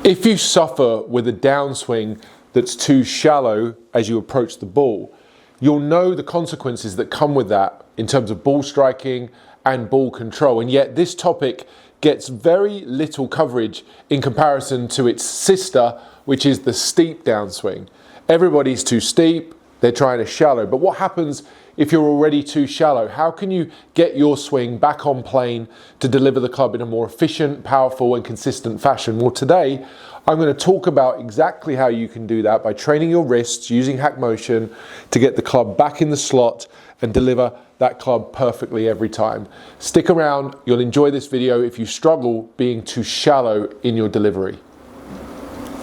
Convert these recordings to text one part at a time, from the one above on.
If you suffer with a downswing that's too shallow as you approach the ball, you'll know the consequences that come with that in terms of ball striking and ball control. And yet this topic gets very little coverage in comparison to its sister, which is the steep downswing. Everybody's too steep, they're trying to shallow. But what happens if you're already too shallow? How can you get your swing back on plane to deliver the club in a more efficient, powerful and consistent fashion? Well, today I'm going to talk about exactly how you can do that by training your wrists using HackMotion to get the club back in the slot and deliver that club perfectly every time. Stick around, you'll enjoy this video if you struggle being too shallow in your delivery.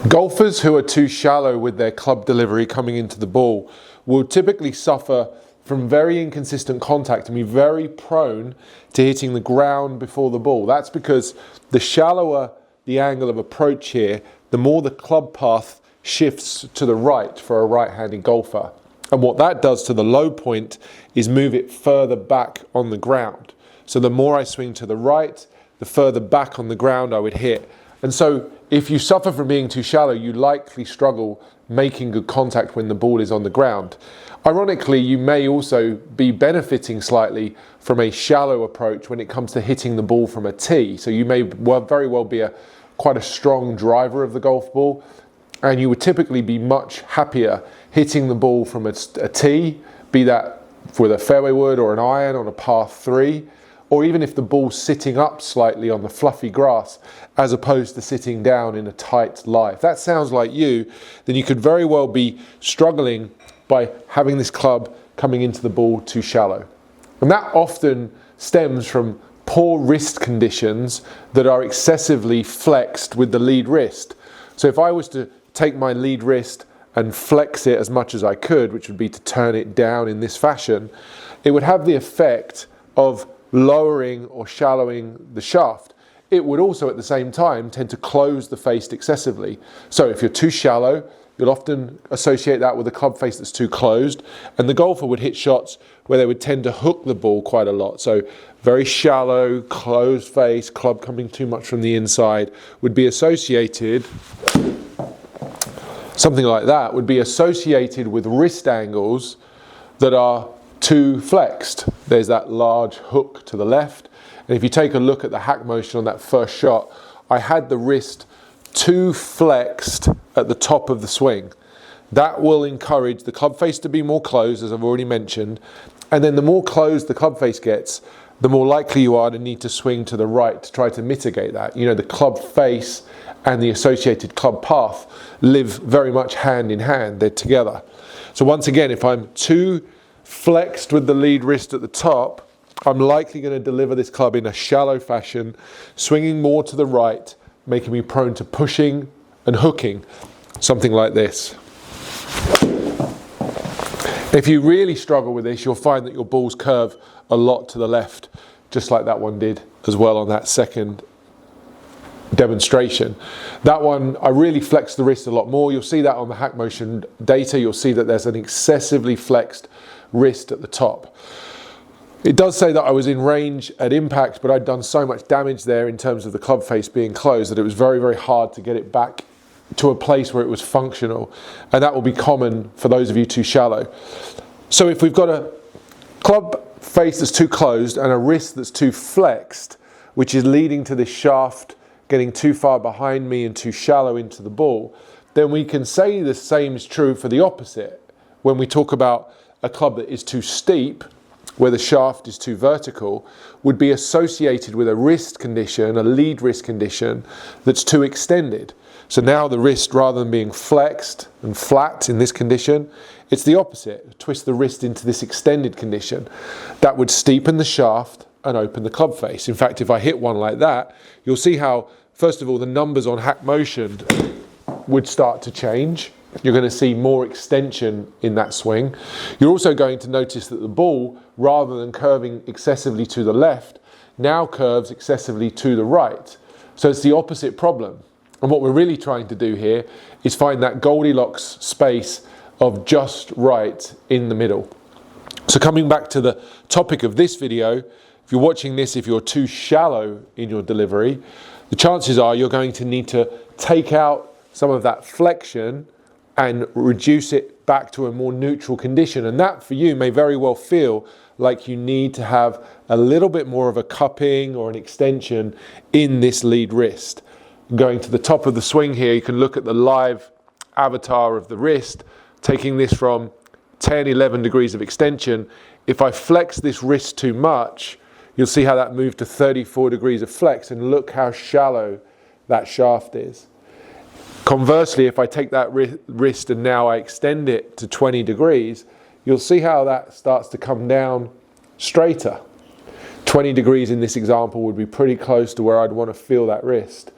Golfers who are too shallow with their club delivery coming into the ball will typically suffer from very inconsistent contact and be very prone to hitting the ground before the ball. That's because the shallower the angle of approach here, the more the club path shifts to the right for a right-handed golfer. And what that does to the low point is move it further back on the ground. So the more I swing to the right, the further back on the ground I would hit. And so if you suffer from being too shallow, you likely struggle making good contact when the ball is on the ground. Ironically, you may also be benefiting slightly from a shallow approach when it comes to hitting the ball from a tee. So you may very well be quite a strong driver of the golf ball, and you would typically be much happier hitting the ball from a tee, be that with a fairway wood or an iron on a par 3, or even if the ball's sitting up slightly on the fluffy grass, as opposed to sitting down in a tight lie. If that sounds like you, then you could very well be struggling by having this club coming into the ball too shallow. And that often stems from poor wrist conditions that are excessively flexed with the lead wrist. So if I was to take my lead wrist and flex it as much as I could, which would be to turn it down in this fashion, it would have the effect of lowering or shallowing the shaft. It would also at the same time tend to close the face excessively. So if you're too shallow, you'll often associate that with a club face that's too closed, and the golfer would hit shots where they would tend to hook the ball quite a lot. So very shallow, closed face, club coming too much from the inside would be associated, something like that would be associated with wrist angles that are too flexed. There's that large hook to the left, and if you take a look at the HackMotion on that first shot, I had the wrist too flexed at the top of the swing. That will encourage the club face to be more closed, as I've already mentioned, and then the more closed the club face gets, the more likely you are to need to swing to the right to try to mitigate that. You know, the club face and the associated club path live very much hand in hand, they're together. So once again, if I'm too flexed with the lead wrist at the top, I'm likely going to deliver this club in a shallow fashion, swinging more to the right, making me prone to pushing and hooking, something like this. If you really struggle with this, you'll find that your balls curve a lot to the left, just like that one did as well on that second demonstration. That one, I really flexed the wrist a lot more. You'll see that on the HackMotion data. You'll see that there's an excessively flexed wrist at the top. It does say that I was in range at impact, but I'd done so much damage there in terms of the club face being closed that it was very, very hard to get it back to a place where it was functional. And that will be common for those of you too shallow. So if we've got a club face that's too closed and a wrist that's too flexed, which is leading to this shaft getting too far behind me and too shallow into the ball, then we can say the same is true for the opposite. When we talk about a club that is too steep, where the shaft is too vertical, would be associated with a wrist condition, a lead wrist condition, that's too extended. So now the wrist, rather than being flexed and flat in this condition, it's the opposite. Twist the wrist into this extended condition. That would steepen the shaft and open the club face. In fact, if I hit one like that, you'll see how, first of all, the numbers on HackMotion would start to change. You're going to see more extension in that swing. You're also going to notice that the ball, rather than curving excessively to the left, now curves excessively to the right. So it's the opposite problem. And what we're really trying to do here is find that Goldilocks space of just right in the middle. So coming back to the topic of this video, if you're watching this, if you're too shallow in your delivery, the chances are you're going to need to take out some of that flexion and reduce it back to a more neutral condition. And that for you may very well feel like you need to have a little bit more of a cupping or an extension in this lead wrist. Going to the top of the swing here, you can look at the live avatar of the wrist, taking this from 10, 11 degrees of extension. If I flex this wrist too much, you'll see how that moved to 34 degrees of flex, and look how shallow that shaft is. Conversely, if I take that wrist and now I extend it to 20 degrees, you'll see how that starts to come down straighter. 20 degrees in this example would be pretty close to where I'd want to feel that wrist.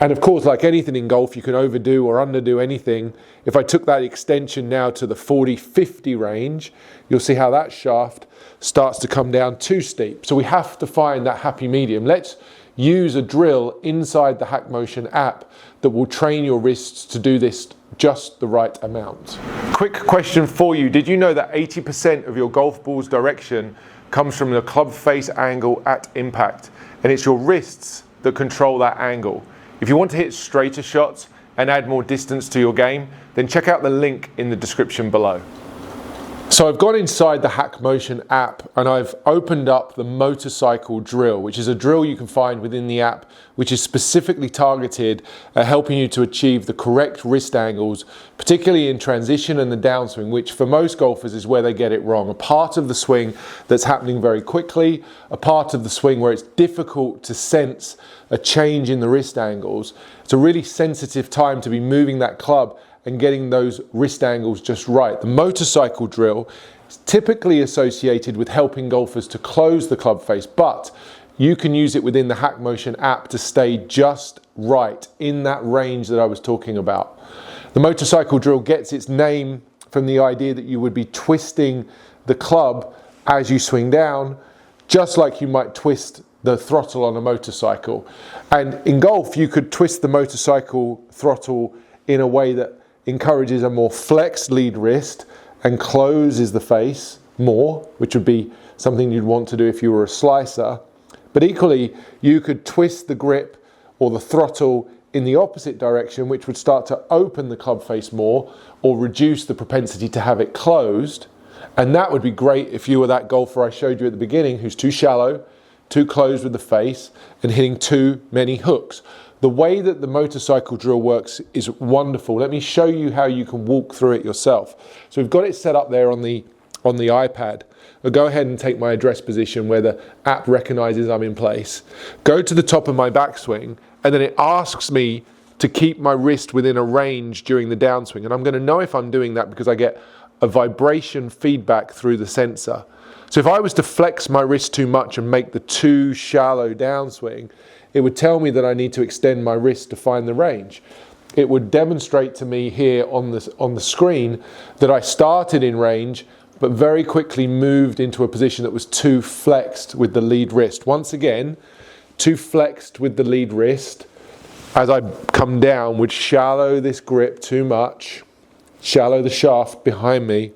And of course, like anything in golf, you can overdo or underdo anything. If I took that extension now to the 40-50 range, you'll see how that shaft starts to come down too steep. So we have to find that happy medium. Let's use a drill inside the HackMotion app that will train your wrists to do this just the right amount. Quick question for you. Did you know that 80% of your golf ball's direction comes from the club face angle at impact? And it's your wrists that control that angle. If you want to hit straighter shots and add more distance to your game, then check out the link in the description below. So I've gone inside the HackMotion app and I've opened up the motorcycle drill, which is a drill you can find within the app, which is specifically targeted at helping you to achieve the correct wrist angles, particularly in transition and the downswing, which for most golfers is where they get it wrong. A part of the swing that's happening very quickly, a part of the swing where it's difficult to sense a change in the wrist angles. It's a really sensitive time to be moving that club and getting those wrist angles just right. The motorcycle drill is typically associated with helping golfers to close the club face, but you can use it within the HackMotion app to stay just right in that range that I was talking about. The motorcycle drill gets its name from the idea that you would be twisting the club as you swing down, just like you might twist the throttle on a motorcycle. And in golf, you could twist the motorcycle throttle in a way that encourages a more flexed lead wrist and closes the face more, which would be something you'd want to do if you were a slicer. But equally, you could twist the grip or the throttle in the opposite direction, which would start to open the club face more or reduce the propensity to have it closed. And that would be great if you were that golfer I showed you at the beginning who's too shallow, too closed with the face, and hitting too many hooks. The way that the motorcycle drill works is wonderful. Let me show you how you can walk through it yourself. So we've got it set up there on the iPad. I'll go ahead and take my address position where the app recognizes I'm in place. Go to the top of my backswing, and then it asks me to keep my wrist within a range during the downswing. And I'm going to know if I'm doing that because I get a vibration feedback through the sensor. So if I was to flex my wrist too much and make the too shallow downswing, it would tell me that I need to extend my wrist to find the range. It would demonstrate to me here on the screen that I started in range, but very quickly moved into a position that was too flexed with the lead wrist. Once again, too flexed with the lead wrist, as I come down, would shallow this grip too much, shallow the shaft behind me,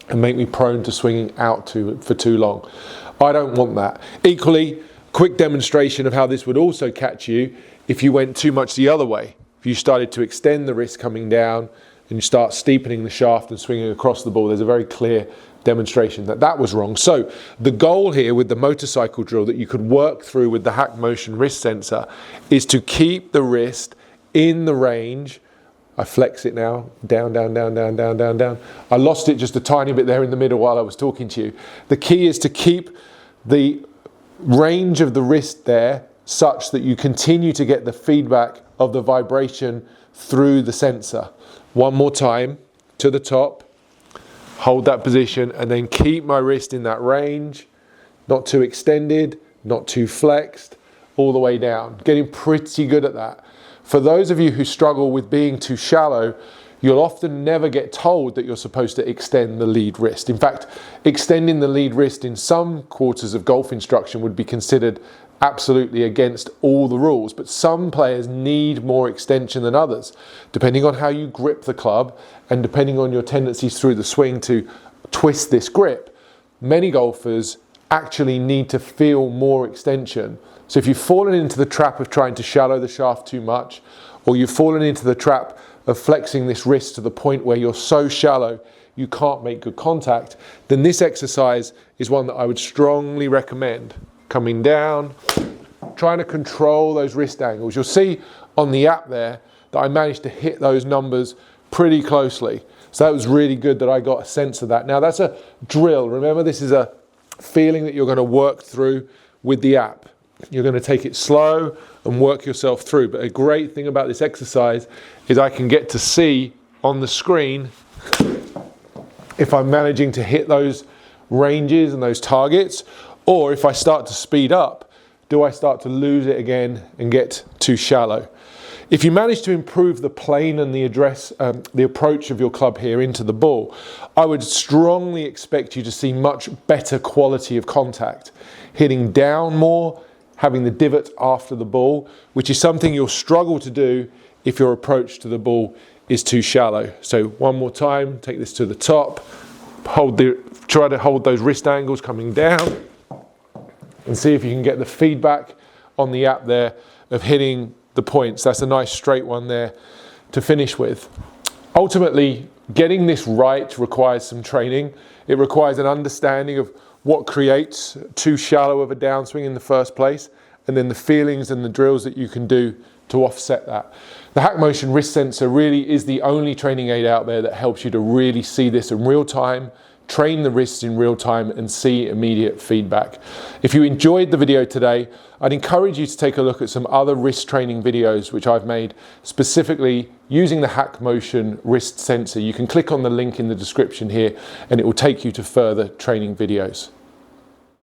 and make me prone to swinging out for too long. I don't want that. Equally, quick demonstration of how this would also catch you if you went too much the other way. If you started to extend the wrist coming down and you start steepening the shaft and swinging across the ball, there's a very clear demonstration that that was wrong. So the goal here with the motorcycle drill that you could work through with the HackMotion wrist sensor is to keep the wrist in the range. I flex it now, down, down, down, down, down, down, down. I lost it just a tiny bit there in the middle while I was talking to you. The key is to keep the range of the wrist there such that you continue to get the feedback of the vibration through the sensor. One more time, to the top, hold that position, and then keep my wrist in that range, not too extended, not too flexed, all the way down. Getting pretty good at that. For those of you who struggle with being too shallow, you'll often never get told that you're supposed to extend the lead wrist. In fact, extending the lead wrist in some quarters of golf instruction would be considered absolutely against all the rules, but some players need more extension than others, depending on how you grip the club and depending on your tendencies through the swing to twist this grip. Many golfers actually need to feel more extension. So if you've fallen into the trap of trying to shallow the shaft too much, or you've fallen into the trap of flexing this wrist to the point where you're so shallow you can't make good contact, then this exercise is one that I would strongly recommend. Coming down, trying to control those wrist angles. You'll see on the app there that I managed to hit those numbers pretty closely. So that was really good that I got a sense of that. Now that's a drill. Remember, this is a feeling that you're going to work through with the app. You're going to take it slow and work yourself through. But a great thing about this exercise is I can get to see on the screen if I'm managing to hit those ranges and those targets, or if I start to speed up, do I start to lose it again and get too shallow? If you manage to improve the plane and the approach of your club here into the ball, I would strongly expect you to see much better quality of contact. Hitting down more, having the divot after the ball, which is something you'll struggle to do if your approach to the ball is too shallow. So one more time, take this to the top, try to hold those wrist angles coming down, and see if you can get the feedback on the app there of hitting the points. That's a nice straight one there to finish with. Ultimately, getting this right requires some training. It requires an understanding of what creates too shallow of a downswing in the first place, and then the feelings and the drills that you can do to offset that. The HackMotion wrist sensor really is the only training aid out there that helps you to really see this in real time, train the wrists in real time, and see immediate feedback. If you enjoyed the video today, I'd encourage you to take a look at some other wrist training videos which I've made specifically using the HackMotion wrist sensor. You can click on the link in the description here and it will take you to further training videos.